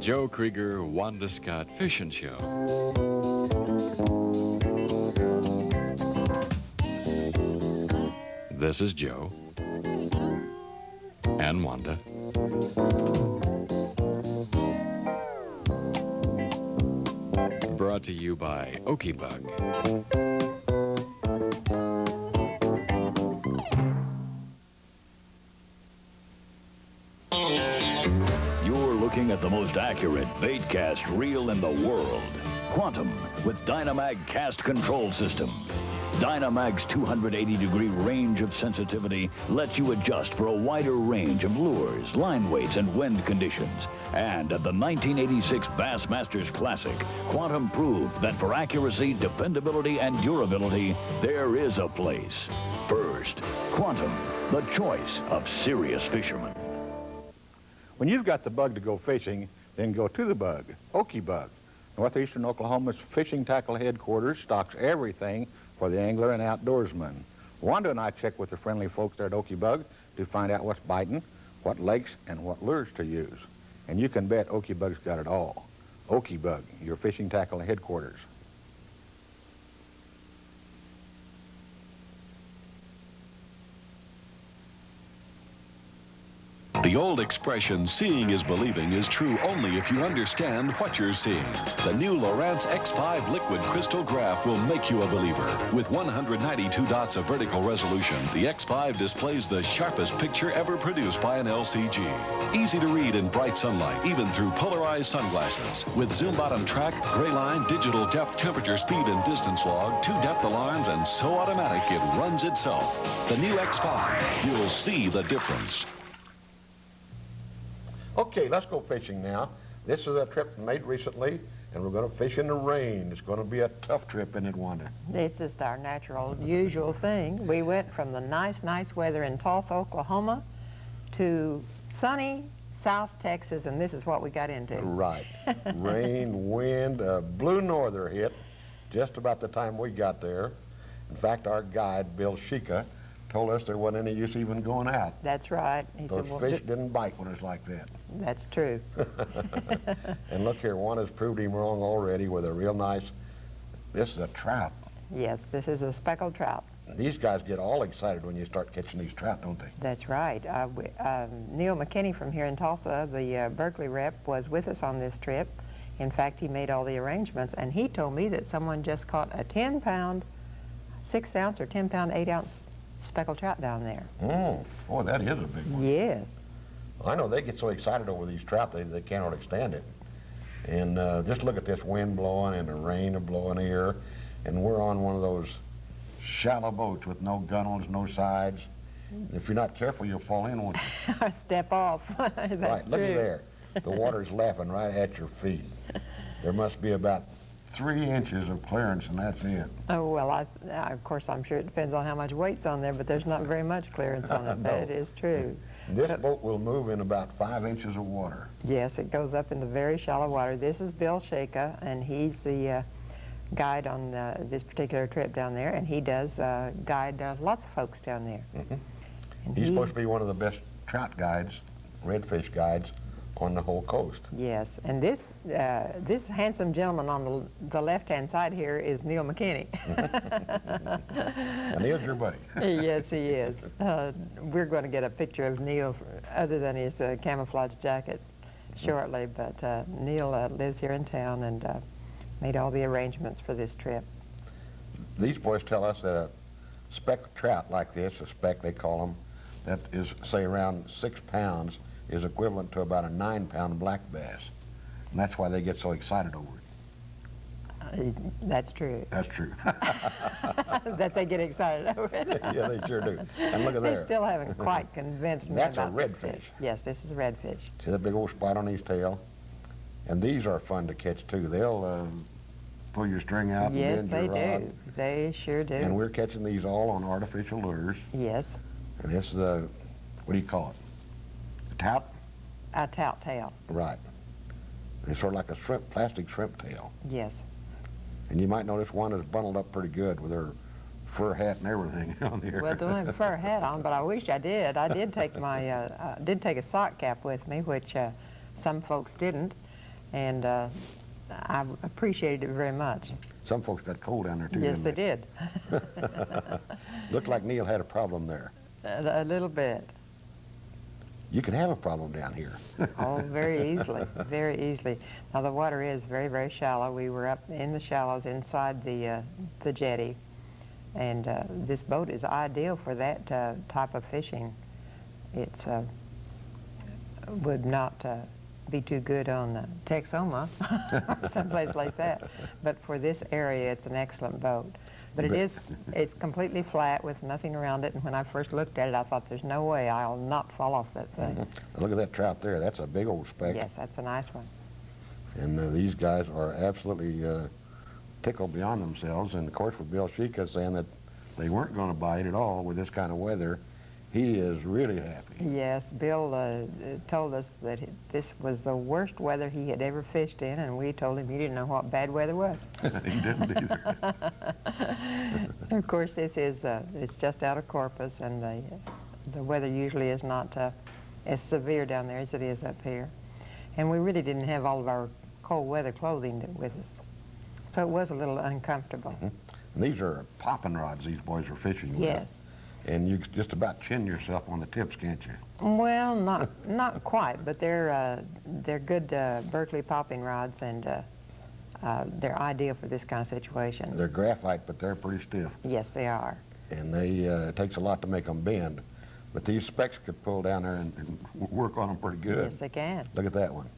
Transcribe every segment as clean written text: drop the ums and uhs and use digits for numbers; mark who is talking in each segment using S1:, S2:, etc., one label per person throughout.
S1: Joe Kriegar, Wanda Scott Fishing Show. This is Joe and Wanda. Brought to you by Okie Bug.
S2: Looking at the most accurate bait cast reel in the world. Quantum with Dynamag Cast Control System. Dynamag's 280-degree range of sensitivity lets you adjust for a wider range of lures, line weights, and wind conditions. And at the 1986 Bassmasters Classic, Quantum proved that for accuracy, dependability, and durability, there is a place. First, Quantum, the choice of serious fishermen.
S3: When you've got the bug to go fishing, then go to the bug, Okie Bug. Northeastern Oklahoma's fishing tackle headquarters stocks everything for the angler and outdoorsman. Wanda and I check with the friendly folks there at Okie Bug to find out what's biting, what lakes, and what lures to use. And you can bet Okie Bug's got it all. Okie Bug, your fishing tackle headquarters.
S4: The old expression, seeing is believing, is true only if you understand what you're seeing. The new Lowrance X5 liquid crystal graph will make you a believer. With 192 dots of vertical resolution, the X5 displays the sharpest picture ever produced by an LCG. Easy to read in bright sunlight, even through polarized sunglasses. With zoom bottom track, gray line, digital depth, temperature, speed, and distance log, 2 depth alarms, and so automatic it runs itself. The new X5, you'll see the difference.
S5: Okay, let's go fishing now. This is a trip made recently, and we're going to fish in the rain. It's going to be a tough trip, isn't it, Wanda?
S6: It's just our natural, usual thing. We went from the nice weather in Tulsa, Oklahoma, to sunny South Texas, and this is what we got into.
S5: Right. Rain, wind, blue norther hit just about the time we got there. In fact, our guide, Bill Sheka, told us there wasn't any use even going out.
S6: That's right. He
S5: Those
S6: said, well,
S5: fish didn't bite when it's like that.
S6: That's true.
S5: And look here, one has proved him wrong already with a real nice, this is a trout.
S6: Yes, this is a speckled trout.
S5: These guys get all excited when you start catching these trout, don't they?
S6: That's right. Neil McKinney from here in Tulsa, the Berkeley rep, was with us on this trip. In fact, he made all the arrangements, and he told me that someone just caught a 10-pound, 6-ounce or 10-pound, 8-ounce speckled trout down there.
S5: Boy, that is a big one.
S6: Yes.
S5: I know they get so excited over these trout, they can't hardly stand it. And just look at this wind blowing and the rain blowing here. And we're on one of those shallow boats with no gunnels, no sides. And if you're not careful, you'll fall in, won't you?
S6: Step off. That's
S5: right, look
S6: true.
S5: at there. The water's lapping right at your feet. There must be about 3 inches of clearance, and that's it.
S6: Oh, well, of course, I'm sure it depends on how much weight's on there, but there's not very much clearance on it.
S5: No.
S6: That is true.
S5: This boat will move in about 5 inches of water.
S6: Yes, it goes up in the very shallow water. This is Bill Sheka, and he's the guide on this particular trip down there, and he does guide lots of folks down there.
S5: He's supposed to be one of the best trout guides, redfish guides, on the whole coast.
S6: Yes, and this handsome gentleman on the left-hand side here is Neil McKinney.
S5: And Neil's your buddy.
S6: Yes, he is. We're going to get a picture of Neil, other than his camouflage jacket, shortly, but Neil lives here in town and made all the arrangements for this trip.
S5: These boys tell us that a speckled trout like this, a speck they call them, that is, say, around 6 pounds, is equivalent to about a 9-pound black bass. And that's why they get so excited over it.
S6: That's true.
S5: That's true.
S6: That they get excited over it.
S5: Yeah, they sure do. And look at
S6: They
S5: there.
S6: still haven't quite convinced me
S5: That's a
S6: about this
S5: redfish.
S6: fish. Yes, this is a redfish.
S5: See that big old spot on his tail? And these are fun to catch, too. They'll pull your string out
S6: Yes,
S5: and
S6: they
S5: bend your rod.
S6: do. They sure do.
S5: And we're catching these all on artificial lures.
S6: Yes.
S5: And this is the, what do you call it? A tout?
S6: A tout tail.
S5: Right. It's sort of like a shrimp, plastic shrimp tail.
S6: Yes.
S5: And you might notice one is bundled up pretty good with her fur hat and everything on here.
S6: Well, don't have a fur hat on, but I wish I did. I did take my, did take a sock cap with me, which some folks didn't. and I appreciated it very much.
S5: Some folks got cold down there too.
S6: Yes, they
S5: didn't
S6: did.
S5: Looked like Neil had a problem there.
S6: A little bit.
S5: You can have a problem down here.
S6: Oh, very easily, very easily. Now the water is very, very shallow. We were up in the shallows inside the jetty, and this boat is ideal for that type of fishing. It's would not be too good on Texoma or someplace like that, but for this area, it's an excellent boat. But it's completely flat with nothing around it, and when I first looked at it, I thought, there's no way I'll not fall off that thing.
S5: Look at that trout there. That's a big old speck.
S6: Yes, that's a nice one.
S5: And these guys are absolutely tickled beyond themselves. And of course, with Bill Sheka saying that they weren't going to bite at all with this kind of weather, he is really happy.
S6: Yes, Bill told us that this was the worst weather he had ever fished in, and we told him he didn't know what bad weather was.
S5: He didn't either.
S6: Of course, this is it's just out of Corpus, and the weather usually is not as severe down there as it is up here. And we really didn't have all of our cold weather clothing with us, so it was a little uncomfortable.
S5: And these are popping rods these boys are fishing with.
S6: Yes.
S5: And you just about chin yourself on the tips, can't you?
S6: Well, not quite, but they're good Berkeley popping rods, and they're ideal for this kind of situation.
S5: They're graphite, but they're pretty stiff.
S6: Yes, they are.
S5: And it takes a lot to make them bend. But these specks could pull down there and work on them pretty good.
S6: Yes, they can.
S5: Look at that one.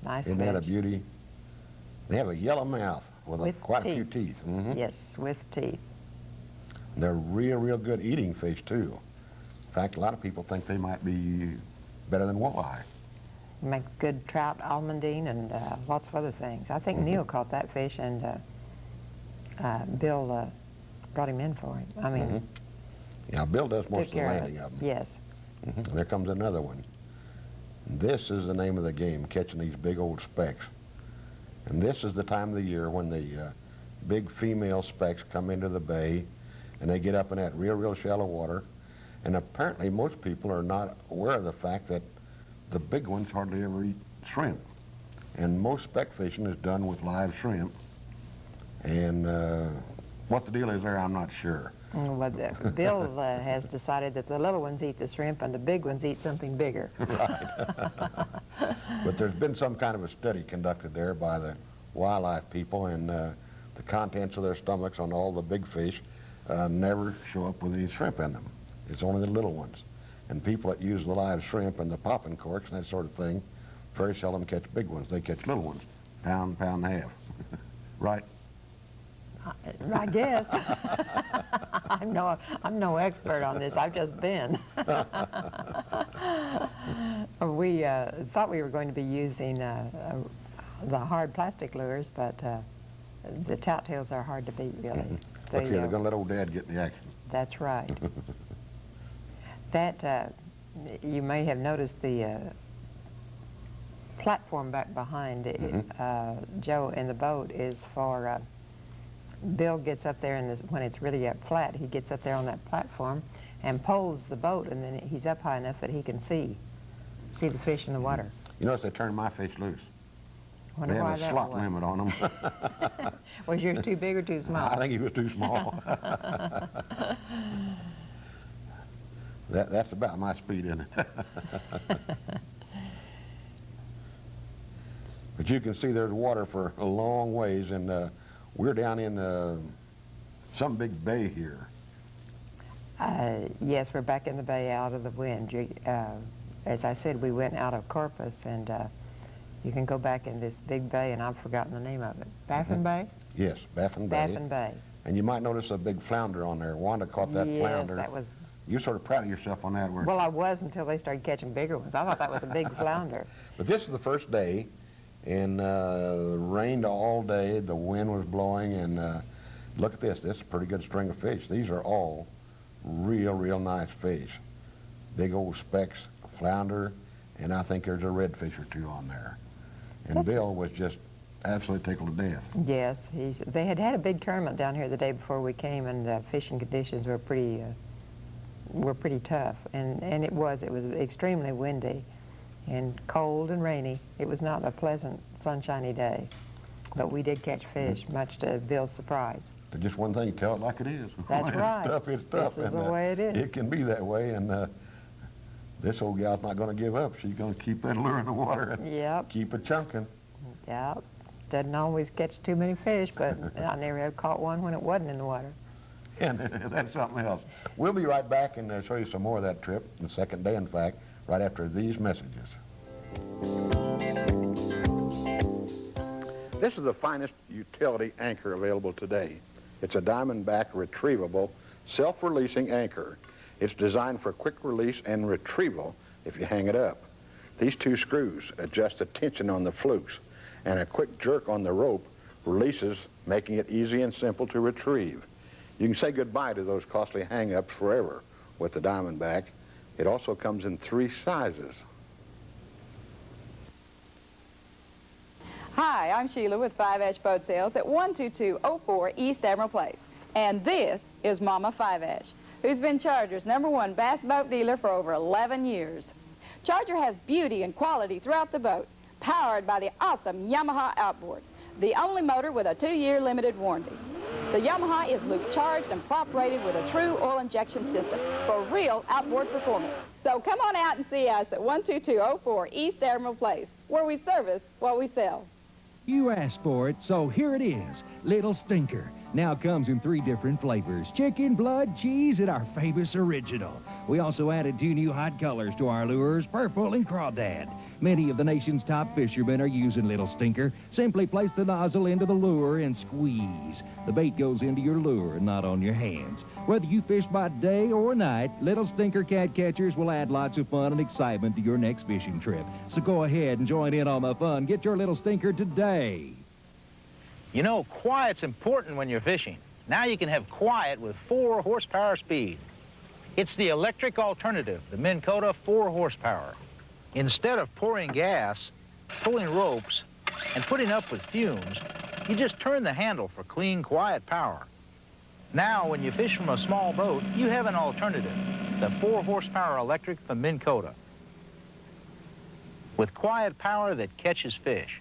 S6: Nice
S5: Isn't that a
S6: fish.
S5: beauty? They have a yellow mouth with quite a few teeth.
S6: Yes, with teeth.
S5: They're real good eating fish, too. In fact, a lot of people think they might be better than walleye.
S6: Make good trout almondine and lots of other things. I think Neil caught that fish, and Bill brought him in for him. I mean,
S5: Yeah, Bill does most
S6: took
S5: of the
S6: care
S5: landing
S6: of
S5: of
S6: it.
S5: them.
S6: Yes.
S5: And there comes another one. This is the name of the game, catching these big old specks. And this is the time of the year when the big female specks come into the bay, and they get up in that real shallow water. And apparently most people are not aware of the fact that the big ones hardly ever eat shrimp. And most speck fishing is done with live shrimp. And what the deal is there, I'm not sure.
S6: Well, Bill has decided that the little ones eat the shrimp and the big ones eat something bigger.
S5: Right. But there's been some kind of a study conducted there by the wildlife people, and the contents of their stomachs on all the big fish never show up with any shrimp in them. It's only the little ones. And people that use the live shrimp and the popping corks and that sort of thing very seldom catch big ones. They catch little ones, pound and a half. Right?
S6: I guess. I'm no expert on this. I've just been. We thought we were going to be using the hard plastic lures, but the tout tails are hard to beat, really.
S5: Look here, they're going to let old Dad get in the action.
S6: That's right. That, you may have noticed the platform back behind Joe in the boat is for, Bill gets up there, and when it's really up flat, he gets up there on that platform and poles the boat, and then he's up high enough that he can see the fish in the water.
S5: You notice they turned my fish loose.
S6: Wonder
S5: They
S6: why
S5: have a
S6: that
S5: slot
S6: was.
S5: limit on them.
S6: Was yours too big or too small?
S5: I think he was too small. That's about my speed, isn't it? But you can see there's water for a long ways, and we're down in some big bay here.
S6: Yes, we're back in the bay out of the wind. As I said, we went out of Corpus, and you can go back in this big bay, and I've forgotten the name of it. Baffin Bay?
S5: Yes, Baffin Bay.
S6: Baffin Bay.
S5: And you might notice a big flounder on there. Wanda caught that flounder.
S6: Yes, that was...
S5: You're sort of proud of yourself on that, weren't you?
S6: Well, I was until they started catching bigger ones. I thought that was a big flounder.
S5: But this is the first day, and it rained all day. The wind was blowing, and look at this. This is a pretty good string of fish. These are all real nice fish. Big old specks, flounder, and I think there's a redfish or two on there. And Bill was just absolutely tickled to death.
S6: Yes, they had a big tournament down here the day before we came, and fishing conditions were pretty tough, and it was extremely windy, and cold and rainy. It was not a pleasant, sunshiny day, but we did catch fish, much to Bill's surprise.
S5: So just one thing, tell it like it is.
S6: That's
S5: When
S6: right.
S5: It's tough, it's tough.
S6: This is
S5: and,
S6: the way it is.
S5: It can be that way, and this old gal's not going to give up. She's going to keep that lure in the water and
S6: Yep.
S5: keep it chunking.
S6: Yep. Doesn't always catch too many fish, but I never have caught one when it wasn't in the water.
S5: And that's something else. We'll be right back and show you some more of that trip, the second day, in fact, right after these messages. This is the finest utility anchor available today. It's a Diamondback retrievable, self-releasing anchor. It's designed for quick release and retrieval if you hang it up. These two screws adjust the tension on the flukes, and a quick jerk on the rope releases, making it easy and simple to retrieve. You can say goodbye to those costly hang-ups forever with the Diamondback. It also comes in 3 sizes.
S7: Hi, I'm Sheila with 5-Ash Boat Sales at 12204 East Admiral Place. And this is Mama 5-Ash, who's been Charger's #1 bass boat dealer for over 11 years. Charger has beauty and quality throughout the boat, powered by the awesome Yamaha outboard, the only motor with a 2-year limited warranty. The Yamaha is loop charged and prop rated with a true oil injection system for real outboard performance. So come on out and see us at 12204 East Admiral Place, where we service what we sell.
S8: You asked for it, so here it is, Little Stinker. Now comes in 3 different flavors, chicken, blood, cheese, and our famous original. We also added 2 new hot colors to our lures, purple and crawdad. Many of the nation's top fishermen are using Little Stinker. Simply place the nozzle into the lure and squeeze. The bait goes into your lure, not on your hands. Whether you fish by day or night, Little Stinker cat catchers will add lots of fun and excitement to your next fishing trip. So go ahead and join in on the fun. Get your Little Stinker today.
S9: You know, quiet's important when you're fishing. Now you can have quiet with 4 horsepower speed. It's the electric alternative, the Minn Kota 4 horsepower. Instead of pouring gas, pulling ropes, and putting up with fumes, you just turn the handle for clean, quiet power. Now, when you fish from a small boat, you have an alternative, the 4 horsepower electric from Minn Kota, with quiet power that catches fish.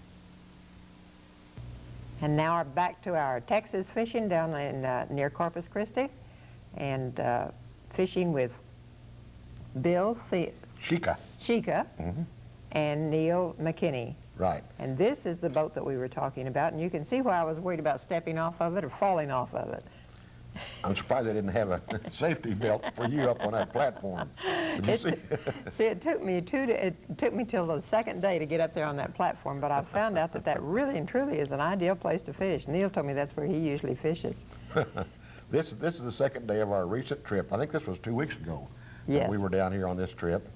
S6: And now we're back to our Texas fishing down in near Corpus Christi, and fishing with Bill
S5: Sheka.
S6: And Neil McKinney.
S5: Right.
S6: And this is the boat that we were talking about, and you can see why I was worried about stepping off of it or falling off of it.
S5: I'm surprised they didn't have a safety belt for you up on that platform. Did you see?
S6: See, it took me till the second day to get up there on that platform, but I found out that that really and truly is an ideal place to fish. Neil told me that's where he usually fishes.
S5: This is the second day of our recent trip. I think this was 2 weeks ago.
S6: Yes.
S5: We were down here on this trip,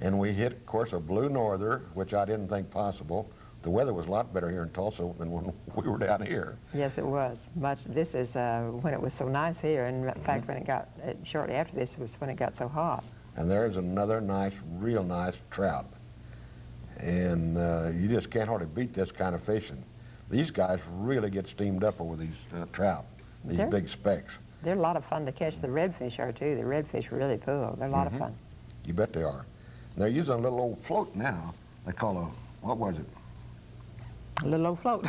S5: and we hit, of course, a blue norther, which I didn't think possible. The weather was a lot better here in Tulsa than when we were down here.
S6: Yes, it was. This is when it was so nice here, and in fact, when it got, shortly after this was when it got so hot.
S5: And there's another nice, real nice trout. And you just can't hardly beat this kind of fishing. These guys really get steamed up over these trout, these big specks.
S6: They're a lot of fun to catch. The redfish are too. The redfish really pull. They're a lot of fun.
S5: You bet they are. And they're using a little old float now. They call a, what was it?
S6: A little old float.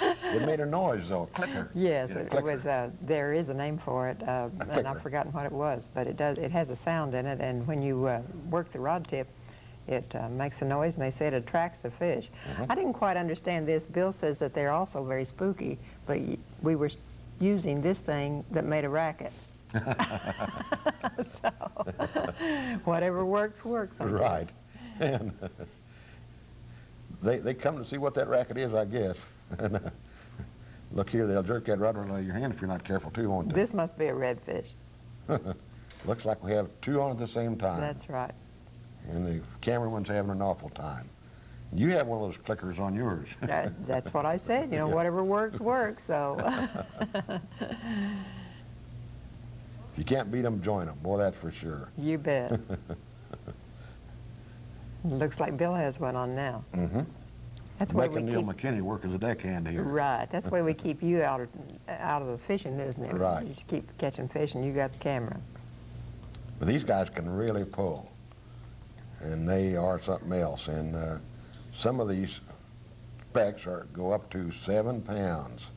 S5: It made a noise though, a clicker.
S6: Yes,
S5: Yeah,
S6: it
S5: clicker.
S6: was. There is a name for it, and
S5: clicker.
S6: I've forgotten what it was. But it does. It has a sound in it, and when you work the rod tip, it makes a noise, and they say it attracts the fish. I didn't quite understand this. Bill says that they're also very spooky, but we were using this thing that made a racket. So whatever works, works. I
S5: Right.
S6: guess.
S5: And they come to see what that racket is, I guess. And look here, they'll jerk that rod out of your hand if you're not careful too, won't they?
S6: This must be a redfish.
S5: Looks like we have 2 on at the same time.
S6: That's right.
S5: And the cameraman's having an awful time. You have one of those clickers on yours.
S6: That's what I said. You know, whatever works, works. So.
S5: If you can't beat them, join them. Boy, that's for sure.
S6: You bet. Looks like Bill has one on now. That's why
S5: Making
S6: we
S5: Neil
S6: keep,
S5: McKinney work as a deckhand here.
S6: right. That's why we keep you out of the fishing, isn't it?
S5: Right.
S6: You just keep catching fish, and you got the camera.
S5: But these guys can really pull. and they are something else. And some of these specks go up to 7 pounds,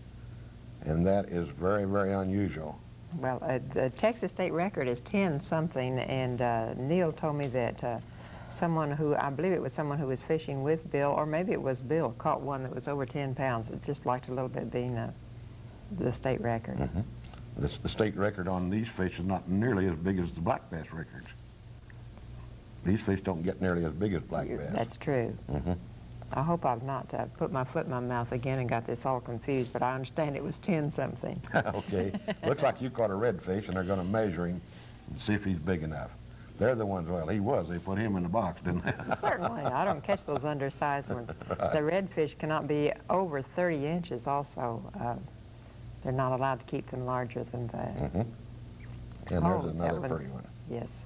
S5: and that is very, very unusual.
S6: Well, the Texas state record is 10 something, and Neil told me that someone who, I believe it was someone who was fishing with Bill, or maybe it was Bill, caught one that was over 10 pounds. It just liked a little bit being the state record.
S5: Mm-hmm. The state record on these fish is not nearly as big as the black bass records. These fish don't get nearly as big as black bass.
S6: That's true.
S5: Mm-hmm.
S6: I hope I've not put my foot in my mouth again and got this all confused, but I understand it was 10 something.
S5: Okay. Looks like you caught a redfish, and they're going to measure him and see if he's big enough. They're the ones, well, he was. They put him in the box, didn't they?
S6: Certainly. I don't catch those undersized ones. Right. The redfish cannot be over 30 inches also. They're not allowed to keep them larger than that.
S5: Mm-hmm. And there's another pretty one.
S6: Yes.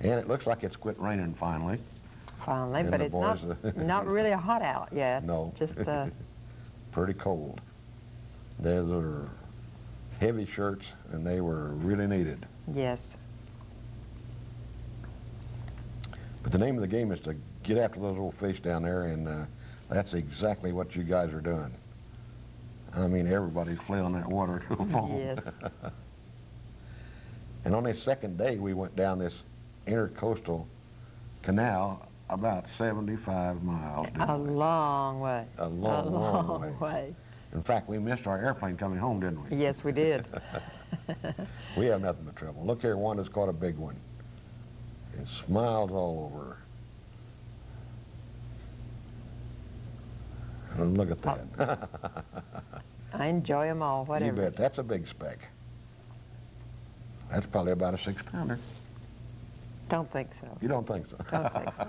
S5: And it looks like it's quit raining finally.
S6: Finally,
S5: and
S6: but it's not, not really hot out yet.
S5: No.
S6: Just
S5: pretty cold. Those are heavy shirts, and they were really needed.
S6: Yes.
S5: But the name of the game is to get after those little fish down there, and that's exactly what you guys are doing. I mean, everybody's flailing that water to a foam.
S6: Yes.
S5: And on this second day, we went down this intercoastal canal about 75 miles.
S6: A long way.
S5: A long
S6: way.
S5: In fact, we missed our airplane coming home, didn't we?
S6: Yes, we did.
S5: We have nothing but trouble. Look here, Wanda's caught a big one. And smiles all over her. And look at that.
S6: I enjoy them all, whatever.
S5: You bet. That's a big speck. That's probably about a 6-pounder.
S6: Don't think so.
S5: You don't think so?
S6: Don't think so.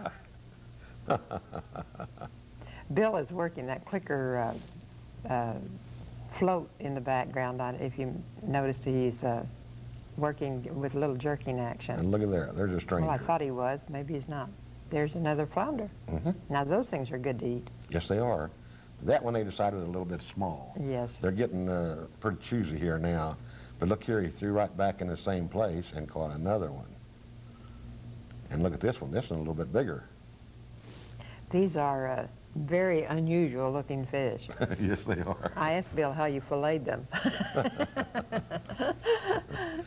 S6: Bill is working that clicker float in the background. If you noticed, he's working with a little jerking action.
S5: And look at there. There's a stranger.
S6: Well, I thought he was. Maybe he's not. There's another flounder.
S5: Mm-hmm.
S6: Now, those things are good to eat.
S5: Yes, they are. That one they decided a little bit small.
S6: Yes.
S5: They're getting pretty choosy here now. But look here, he threw right back in the same place and caught another one. And look at this one. This one's a little bit bigger.
S6: These are very unusual looking fish.
S5: Yes, they are.
S6: I asked Bill how you filleted them.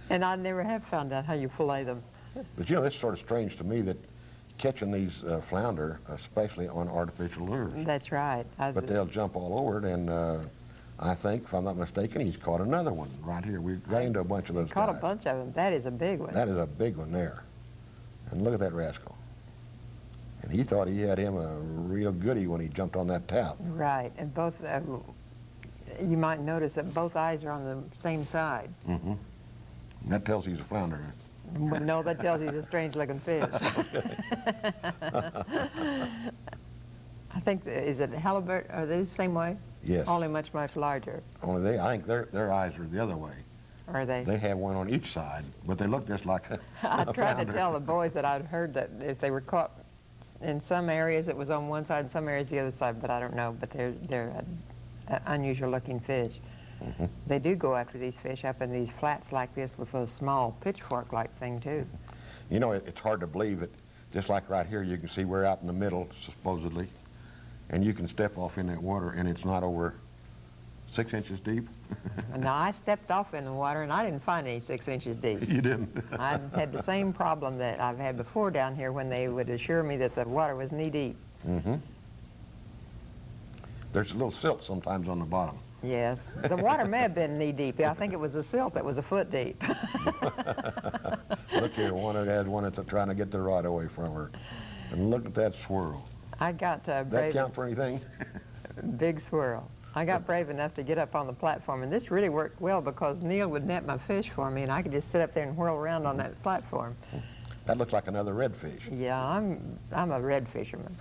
S6: And I never have found out how you fillet them.
S5: But you know, it's sort of strange to me that catching these flounder, especially on artificial lures.
S6: That's right.
S5: But they'll jump all over it, and I think, if I'm not mistaken, he's caught another one right here. We got into a bunch of those
S6: Caught
S5: guys.
S6: a bunch of them. That is a big one.
S5: That is a big one there. And look at that rascal. And he thought he had him a real goodie when he jumped on that tout.
S6: Right, and both, you might notice that both eyes are on the same side.
S5: Mm-hmm. That tells he's a flounder.
S6: But no, that tells he's a strange-looking fish. I think, is it halibut? Are they the same way?
S5: Yes.
S6: Only much, much larger.
S5: Only I think their eyes are the other way.
S6: Are they?
S5: They have one on each side, but they look just like a
S6: I tried
S5: flounder.
S6: to tell the boys that I'd heard that if they were caught in some areas it was on one side, in some areas the other side, but I don't know. But they're unusual-looking fish.
S5: Mm-hmm.
S6: They do go after these fish up in these flats like this with a small pitchfork-like thing, too.
S5: You know, it's hard to believe it. Just like right here, you can see we're out in the middle, supposedly, and you can step off in that water, and it's not over 6 inches deep.
S6: Now, I stepped off in the water, and I didn't find any 6 inches deep.
S5: You didn't?
S6: I had the same problem that I've had before down here when they would assure me that the water was knee-deep.
S5: Mm-hmm. There's a little silt sometimes on the bottom.
S6: Yes. The water may have been knee-deep. I think it was the silt that was a foot deep.
S5: Look here, Wanda has one that's trying to get the rod away from her. And look at that swirl.
S6: I got
S5: That
S6: brave.
S5: count for anything?
S6: Big swirl. I got brave enough to get up on the platform, and this really worked well because Neil would net my fish for me, and I could just sit up there and whirl around on that platform.
S5: That looks like another redfish.
S6: Yeah, I'm a red fisherman.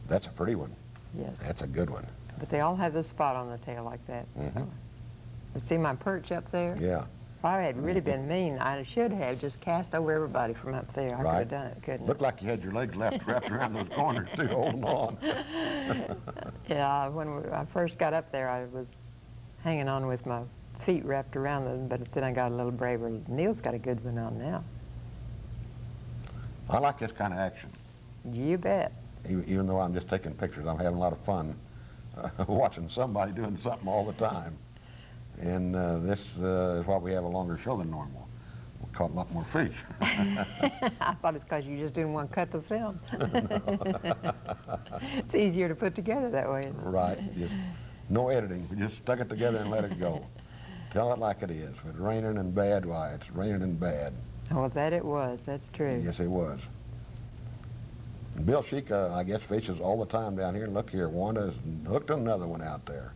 S5: That's a pretty one.
S6: Yes.
S5: That's a good one.
S6: But they all have this spot on the tail like that. So. But see my perch up there?
S5: Yeah.
S6: If I had really been mean, I should have just cast over everybody from up there. I
S5: Right.
S6: could have done it, couldn't
S5: Looked like you had your legs wrapped around those corners, too, holding on.
S6: Yeah, when I first got up there, I was hanging on with my feet wrapped around them, but then I got a little braver. Neil's got a good one on now.
S5: I like this kind of action.
S6: You bet.
S5: Even though I'm just taking pictures, I'm having a lot of fun watching somebody doing something all the time. And this is why we have a longer show than normal. We caught a lot more fish.
S6: I thought it's because you just didn't want to cut the film. It's easier to put together that way.
S5: Right. Just no editing. We just stuck it together and let it go. Tell it like it is. If it's raining and bad, why, it's raining and bad.
S6: Oh, that it was. That's true.
S5: Yes, it was. And Bill Sheka, I guess, fishes all the time down here. And look here, Wanda's hooked another one out there.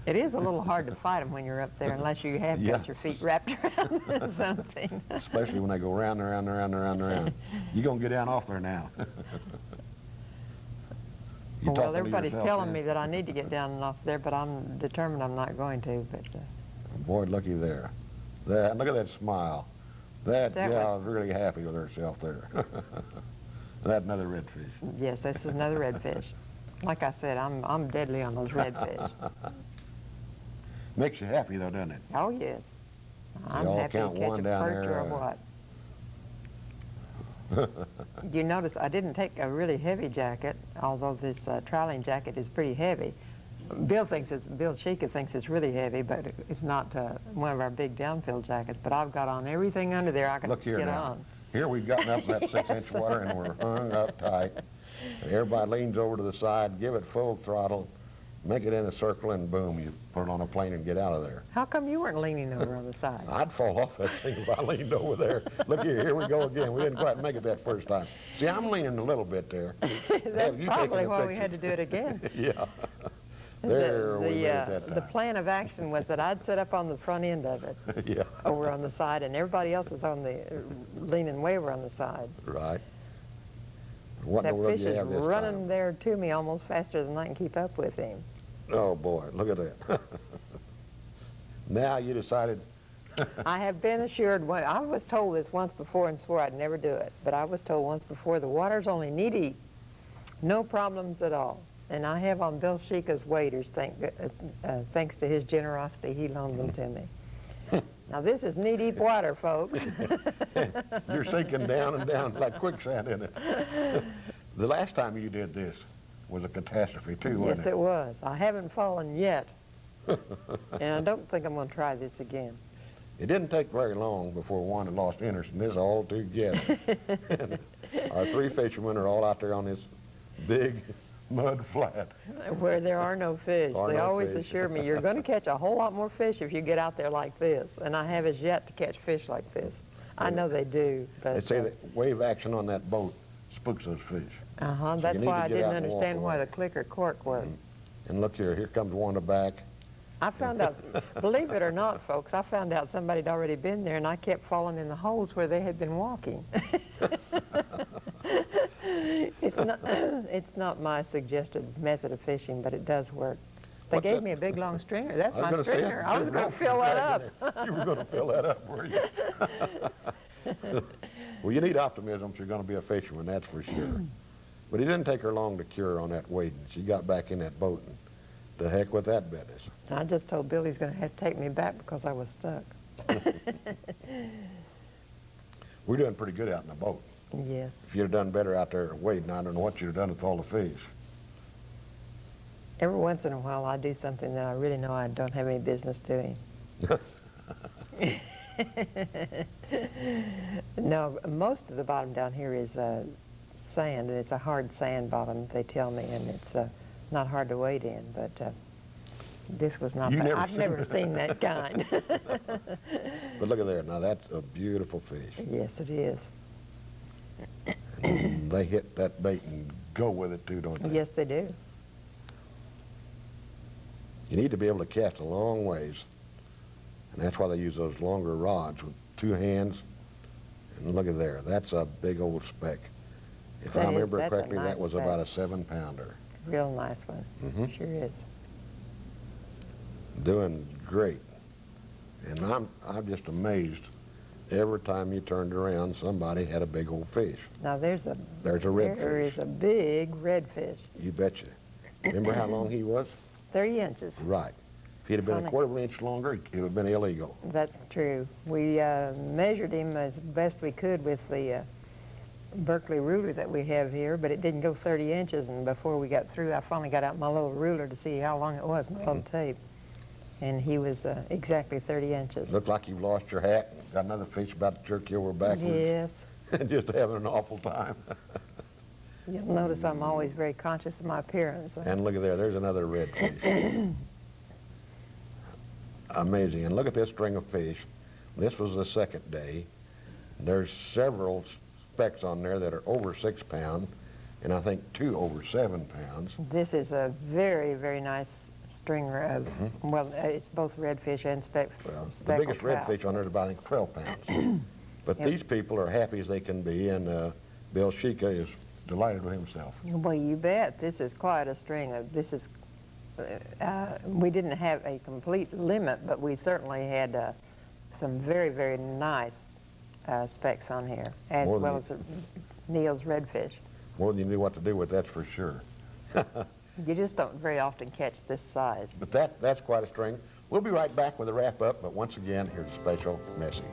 S6: It is a little hard to fight them when you're up there unless you have
S5: Yeah.
S6: got your feet wrapped around something.
S5: Especially when they go round and round and round and round and round. You're going to get down off there now. You talking
S6: Well,
S5: to
S6: everybody's
S5: yourself
S6: telling
S5: there?
S6: me that I need to get down and off there, but I'm determined I'm not going to. But
S5: Boy, looky there. That, look at that smile. That
S6: That
S5: gal's
S6: was-
S5: really happy with herself there. That's another redfish.
S6: yes, this is another redfish. Like I said, I'm deadly on those redfish.
S5: Makes you happy though, doesn't it?
S6: Oh yes, I'm
S5: all
S6: happy to
S5: count
S6: catch
S5: one
S6: a
S5: down
S6: perch
S5: there,
S6: or what. You notice I didn't take a really heavy jacket, although this troweling jacket is pretty heavy. Bill Sheka thinks it's really heavy, but it's not one of our big downfill jackets. But I've got on everything under there I can
S5: Look here
S6: get
S5: now.
S6: on.
S5: Here we've gotten up that 6-inch water and we're hung up tight. And everybody leans over to the side, give it full throttle, make it in a circle, and boom, you put it on a plane and get out of there.
S6: How come you weren't leaning over on the side?
S5: I'd fall off that thing if I leaned over there. Look here we go again. We didn't quite make it that first time. See, I'm leaning a little bit there.
S6: That's
S5: You
S6: probably
S5: taking a
S6: why we
S5: picture?
S6: had to do it again.
S5: Yeah. There we made it that
S6: The
S5: time.
S6: plan of action was that I'd sit up on the front end of it,
S5: Yeah,
S6: over on the side, and everybody else is on the leaning way over on the side.
S5: right. What in
S6: That
S5: the world
S6: fish
S5: do you
S6: is
S5: have this
S6: running
S5: time?
S6: there to me almost faster than I can keep up with him.
S5: Oh, boy, look at that. Now you decided,
S6: I have been assured, I was told this once before and swore I'd never do it, but I was told once before the water's only knee-deep, no problems at all. And I have on Bill Sheka's waders, thanks to his generosity, he loaned them to me. Now this is knee-deep water, folks.
S5: you're sinking down and down like quicksand in it. The last time you did this was a catastrophe too, wasn't
S6: Yes, it was. I haven't fallen yet. And I don't think I'm going to try this again.
S5: It didn't take very long before Wanda lost interest in this altogether. Our three fishermen are all out there on this big mud flat.
S6: Where there are no fish.
S5: Are
S6: They
S5: no
S6: always
S5: fish.
S6: assure me you're going to catch a whole lot more fish if you get out there like this. And I have as yet to catch fish like this. I know they do, but
S5: They say that wave action on that boat spooks those fish. So
S6: that's
S5: you need
S6: why
S5: to
S6: I
S5: get
S6: didn't
S5: out and walk
S6: understand why
S5: away.
S6: the clicker cork worked.
S5: And look here comes Wanda back.
S6: I found out, believe it or not, folks, I found out somebody had already been there, and I kept falling in the holes where they had been walking. It's not my suggested method of fishing, but it does work. They
S5: What's
S6: gave
S5: that?
S6: me a big long stringer. That's
S5: I was
S6: my
S5: gonna say,
S6: stringer. I
S5: you
S6: was
S5: were
S6: going to fill that up.
S5: You were going to fill that up, were you? Well, you need optimism if you're going to be a fisherman, that's for sure. But it didn't take her long to cure on that wading. She got back in that boat, and to heck with that business.
S6: I just told Billy he's going to have to take me back because I was stuck.
S5: We're doing pretty good out in the boat.
S6: Yes.
S5: If you'd have done better out there wading, I don't know what you'd have done with all the fish.
S6: Every once in a while, I do something that I really know I don't have any business doing. No, most of the bottom down here is sand, and it's a hard sand bottom, they tell me, and it's not hard to wade in, but this was not
S5: You
S6: that.
S5: never
S6: I've
S5: seen
S6: never
S5: it.
S6: seen that kind.
S5: But look at there, now that's a beautiful fish.
S6: Yes, it is.
S5: And they hit that bait and go with it too, don't they?
S6: Yes, they do.
S5: You need to be able to cast a long ways, and that's why they use those longer rods with two hands. And look at there, that's a big old speck. If
S6: That
S5: I
S6: is-
S5: remember
S6: that's a
S5: correctly,
S6: nice
S5: that was
S6: speck.
S5: about a 7-pounder.
S6: Real nice one.
S5: Mhm.
S6: Sure is.
S5: Doing great. And I'm just amazed. Every time you turned around, somebody had a big old fish.
S6: Now there's a
S5: There
S6: There
S5: is
S6: is a big redfish,
S5: You betcha. Remember how long he was?
S6: 30 inches.
S5: Right. If he'd have been a
S6: Funny.
S5: quarter of an inch longer, it would have been illegal.
S6: That's true. We measured him as best we could with the Berkeley ruler that we have here, but it didn't go 30 inches, and before we got through, I finally got out my little ruler to see how long it was, my little tape, and he was exactly 30 inches.
S5: Looked like you've lost your hat and got another fish about to jerk you over backwards.
S6: Yes.
S5: And just having an awful time.
S6: You'll notice I'm always very conscious of my appearance.
S5: And look at there, there's another red fish. Amazing. And look at this string of fish. This was the second day. There's several specks on there that are over 6 pounds, and I think 2 over 7 pounds.
S6: This is a very, very nice string of, well, it's both redfish and
S5: Well, the
S6: speckled
S5: biggest
S6: trout.
S5: redfish on there is about, I think, 12 pounds. But these people are happy as they can be, and Bill Sheka is delighted with himself.
S6: Well, you bet. This is quite a string of, this is, we didn't have a complete limit, but we certainly had some very, very nice specks on here, as
S5: More than
S6: well
S5: you-
S6: as Neil's redfish.
S5: More than you knew what to do with, that's for sure.
S6: You just don't very often catch this size.
S5: But that's quite a string. We'll be right back with a wrap-up, but once again, here's a special message.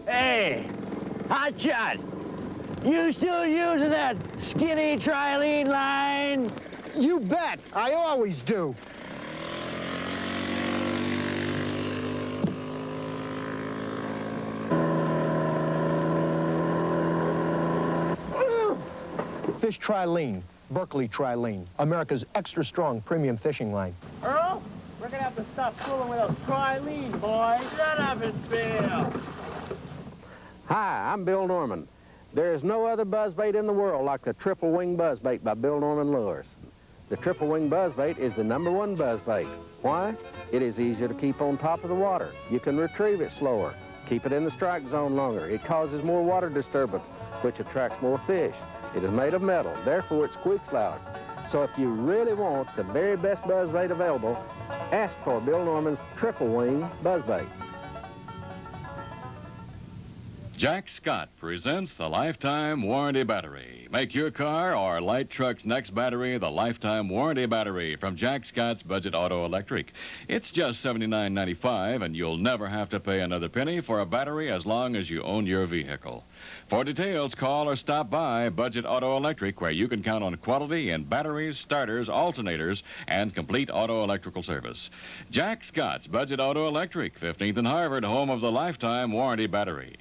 S10: Hey, hotshot, you still using that skinny trilene line?
S11: You bet. I always do. Fish Trilene, Berkeley Trilene, America's extra strong premium fishing line.
S10: Earl, we're gonna have to stop fooling with those trilene, boys. Shut up and Bill.
S12: Hi, I'm Bill Norman. There is no other buzzbait in the world like the Triple Wing Buzzbait by Bill Norman Lures. The Triple Wing Buzzbait is the #1 buzzbait. Why? It is easier to keep on top of the water. You can retrieve it slower, keep it in the strike zone longer. It causes more water disturbance, which attracts more fish. It is made of metal, therefore it squeaks loud. So if you really want the very best buzzbait available, ask for Bill Norman's Triple Wing Buzzbait.
S1: Jack Scott presents the Lifetime Warranty Battery. Make your car or light truck's next battery the Lifetime Warranty Battery from Jack Scott's Budget Auto Electric. It's just $79.95, and you'll never have to pay another penny for a battery as long as you own your vehicle. For details, call or stop by Budget Auto Electric, where you can count on quality in batteries, starters, alternators, and complete auto electrical service. Jack Scott's Budget Auto Electric, 15th and Harvard, home of the Lifetime Warranty Battery.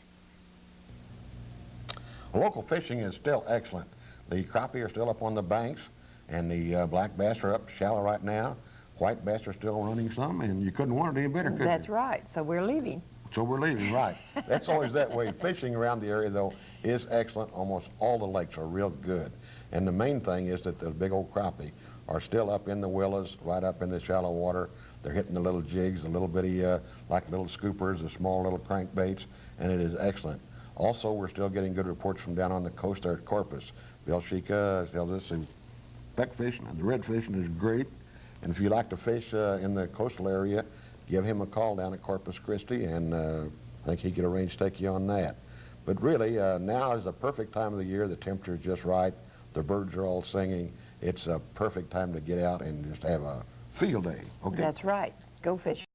S5: Local fishing is still excellent. The crappie are still up on the banks, and the black bass are up shallow right now. White bass are still running some, and you couldn't want it any better, could you?
S6: That's right. So we're leaving.
S5: So we're leaving, right. That's always that way. Fishing around the area, though, is excellent. Almost all the lakes are real good. And the main thing is that the big old crappie are still up in the willows, right up in the shallow water. They're hitting the little jigs, the little bitty, like little scoopers, the small little crankbaits, and it is excellent. Also, we're still getting good reports from down on the coast there at Corpus. Bill Sheka tells us the speck fishing and the red fishing is great. And if you like to fish in the coastal area, give him a call down at Corpus Christi, and I think he could arrange to take you on that. But really, now is the perfect time of the year. The temperature is just right. The birds are all singing. It's a perfect time to get out and just have a field day. Okay.
S6: That's right. Go fishing.